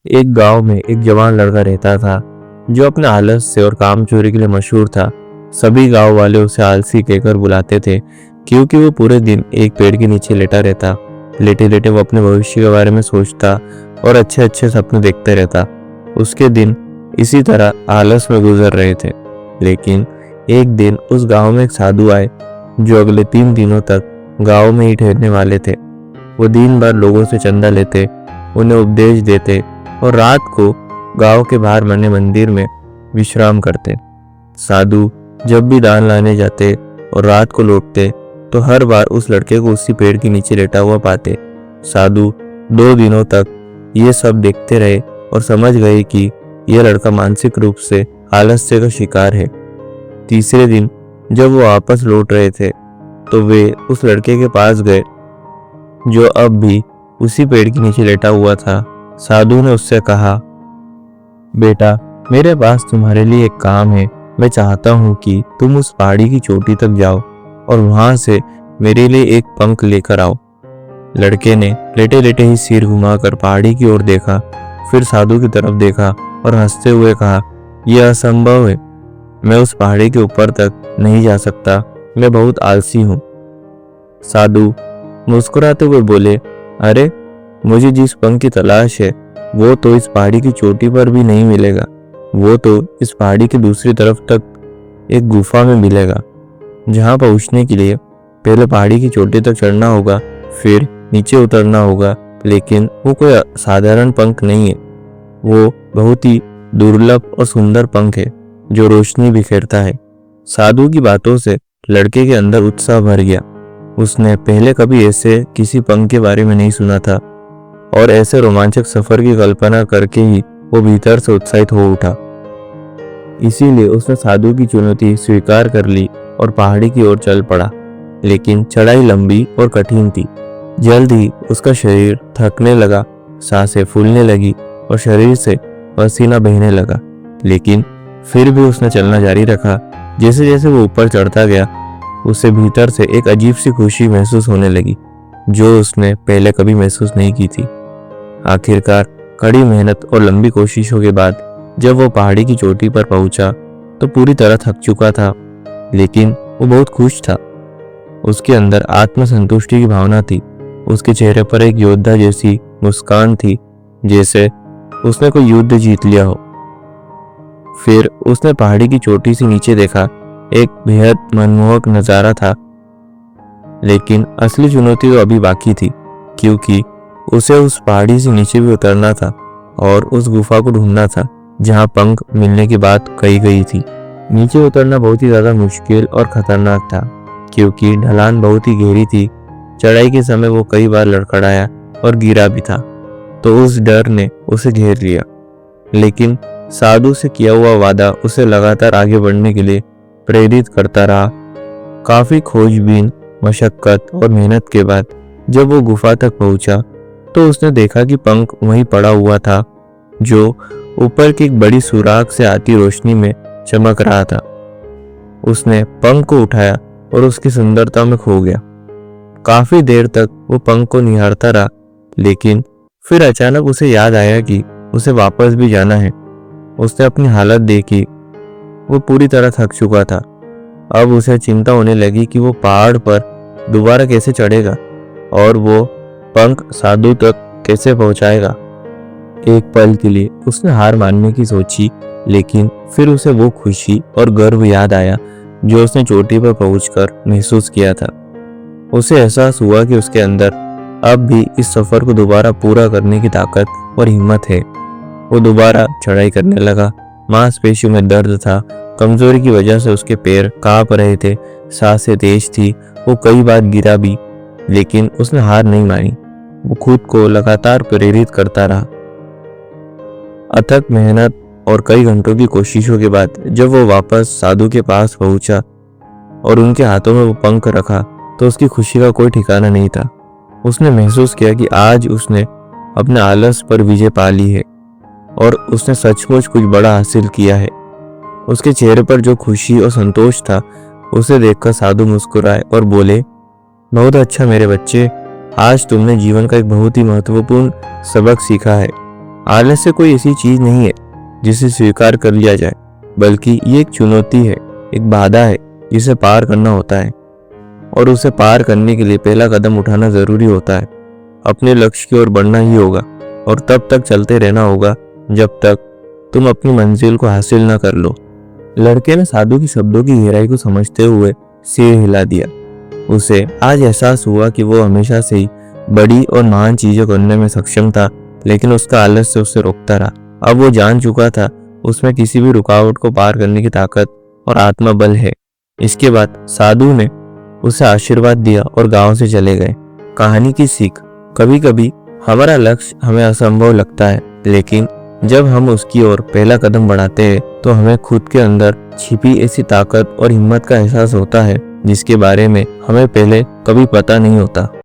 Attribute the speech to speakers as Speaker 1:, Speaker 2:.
Speaker 1: एक गांव में एक जवान लड़का रहता था जो अपने आलस से और काम चोरी के लिए मशहूर था। सभी गांव वाले उसे आलसी कहकर बुलाते थे क्योंकि वो पूरे दिन एक पेड़ के नीचे लेटा रहता। लेटे लेटे वो अपने भविष्य के बारे में सोचता और अच्छे अच्छे सपने देखते रहता। उसके दिन इसी तरह आलस में गुजर रहे थे। लेकिन एक दिन उस गांव में एक साधु आए जो अगले 3 दिनों तक गांव में ही ठहरने वाले थे। वो दिन भर लोगों से चंदा लेते, उन्हें उपदेश देते और रात को गांव के बाहर बने मंदिर में विश्राम करते। साधु जब भी दान लाने जाते और रात को लौटते तो हर बार उस लड़के को उसी पेड़ के नीचे लेटा हुआ पाते। साधु 2 दिनों तक ये सब देखते रहे और समझ गए कि यह लड़का मानसिक रूप से आलस्य का शिकार है। तीसरे दिन जब वो वापस लौट रहे थे तो वे उस लड़के के पास गए जो अब भी उसी पेड़ के नीचे लेटा हुआ था। साधु ने उससे कहा, बेटा, मेरे पास तुम्हारे लिए एक काम है। मैं चाहता हूँ कि तुम उस पहाड़ी की चोटी तक जाओ और वहां से मेरे लिए एक पंख लेकर आओ। लड़के ने लेटे लेटे ही सिर घुमाकर पहाड़ी की ओर देखा, फिर साधु की तरफ देखा और हंसते हुए कहा, यह असंभव है। मैं उस पहाड़ी के ऊपर तक नहीं जा सकता। मैं बहुत आलसी हूँ। साधु मुस्कुराते हुए बोले, अरे, मुझे जिस पंख की तलाश है वो तो इस पहाड़ी की चोटी पर भी नहीं मिलेगा। वो तो इस पहाड़ी की दूसरी तरफ तक एक गुफा में मिलेगा, जहां पहुंचने के लिए पहले पहाड़ी की चोटी तक चढ़ना होगा, फिर नीचे उतरना होगा। लेकिन वो कोई साधारण पंख नहीं है। वो बहुत ही दुर्लभ और सुंदर पंख है जो रोशनी बिखेरता है। साधु की बातों से लड़के के अंदर उत्साह भर गया। उसने पहले कभी ऐसे किसी पंख के बारे में नहीं सुना था और ऐसे रोमांचक सफर की कल्पना करके ही वो भीतर से उत्साहित हो उठा। इसीलिए उसने साधु की चुनौती स्वीकार कर ली और पहाड़ी की ओर चल पड़ा। लेकिन चढ़ाई लंबी और कठिन थी। जल्द ही उसका शरीर थकने लगा, सांसें फूलने लगी और शरीर से पसीना बहने लगा। लेकिन फिर भी उसने चलना जारी रखा। जैसे जैसे वो ऊपर चढ़ता गया, उसे भीतर से एक अजीब सी खुशी महसूस होने लगी जो उसने पहले कभी महसूस नहीं की थी। आखिरकार कड़ी मेहनत और लंबी कोशिशों के बाद जब वो पहाड़ी की चोटी पर पहुंचा तो पूरी तरह थक चुका था, लेकिन वो बहुत खुश था। उसके अंदर आत्मसंतुष्टि की भावना थी। उसके चेहरे पर एक योद्धा जैसी मुस्कान थी, जैसे उसने कोई युद्ध जीत लिया हो। फिर उसने पहाड़ी की चोटी से नीचे देखा। एक बेहद मनमोहक नजारा था, लेकिन असली चुनौती तो अभी बाकी थी, क्योंकि उसे उस पहाड़ी से नीचे भी उतरना था और उस गुफा को ढूंढना था जहां पंख मिलने की बात कही गई थी। नीचे उतरना बहुत ही ज्यादा मुश्किल और खतरनाक था, क्योंकि ढलान बहुत ही गहरी थी। चढ़ाई के समय वो कई बार लड़खड़ाया और गिरा भी था, तो उस डर ने उसे घेर लिया। लेकिन साधु से किया हुआ वादा उसे लगातार आगे बढ़ने के लिए प्रेरित करता रहा। काफी खोजबीन, मशक्कत और मेहनत के बाद जब वो गुफा तक पहुंचा तो उसने देखा कि पंख वहीं पड़ा हुआ था, जो ऊपर की एक बड़ी सुराख से आती रोशनी में चमक रहा था। उसने पंख को उठाया और उसकी सुंदरता में खो गया। काफी देर तक वो पंख को निहारता रहा, लेकिन फिर अचानक उसे याद आया कि उसे वापस भी जाना है। उसने अपनी हालत देखी। वो पूरी तरह थक चुका था। अब उसे चिंता होने लगी कि वो पहाड़ पर दोबारा कैसे चढ़ेगा और वो पंख साधु तक कैसे पहुंचाएगा। एक पल के लिए उसने हार मानने की सोची, लेकिन फिर उसे वो खुशी और गर्व याद आया जो उसने चोटी पर पहुंचकर महसूस किया था। उसे एहसास हुआ कि उसके अंदर अब भी इस सफर को दोबारा पूरा करने की ताकत और हिम्मत है। वो दोबारा चढ़ाई करने लगा। मांसपेशियों में दर्द था। कमजोरी की वजह से उसके पैर कांप रहे थे, सांसें तेज थी। वो कई बार गिरा भी, लेकिन उसने हार नहीं मानी। वो खुद को लगातार प्रेरित करता रहा। अथक मेहनत और कई घंटों की कोशिशों के बाद जब वो वापस साधु के पास पहुंचा और उनके हाथों में वो पंख रखा तो उसकी खुशी का कोई ठिकाना नहीं था। उसने महसूस किया कि आज उसने अपने आलस पर विजय पा ली है और उसने सचमुच कुछ बड़ा हासिल किया है। उसके चेहरे पर जो खुशी और संतोष था, उसे देखकर साधु मुस्कुराए और बोले, बहुत अच्छा मेरे बच्चे, आज तुमने जीवन का एक बहुत ही महत्वपूर्ण सबक सीखा है। आलस्य कोई ऐसी चीज नहीं है जिसे स्वीकार कर लिया जाए, बल्कि ये एक चुनौती है, एक बाधा है जिसे पार करना होता है। और उसे पार करने के लिए पहला कदम उठाना जरूरी होता है। अपने लक्ष्य की ओर बढ़ना ही होगा और तब तक चलते रहना होगा जब तक तुम अपनी मंजिल को हासिल ना कर लो। लड़के ने साधु की शब्दों की गहराई को समझते हुए सिर हिला दिया। उसे आज एहसास हुआ कि वो हमेशा से ही बड़ी और महान चीजें करने में सक्षम था, लेकिन उसका आलस्य उसे रोकता रहा। अब वो जान चुका था उसमें किसी भी रुकावट को पार करने की ताकत और आत्मबल है। इसके बाद साधु ने उसे आशीर्वाद दिया और गांव से चले गए। कहानी की सीख, कभी कभी हमारा लक्ष्य हमें असंभव लगता है, लेकिन जब हम उसकी ओर पहला कदम बढ़ाते हैं तो हमें खुद के अंदर छिपी ऐसी ताकत और हिम्मत का एहसास होता है जिसके बारे में हमें पहले कभी पता नहीं होता।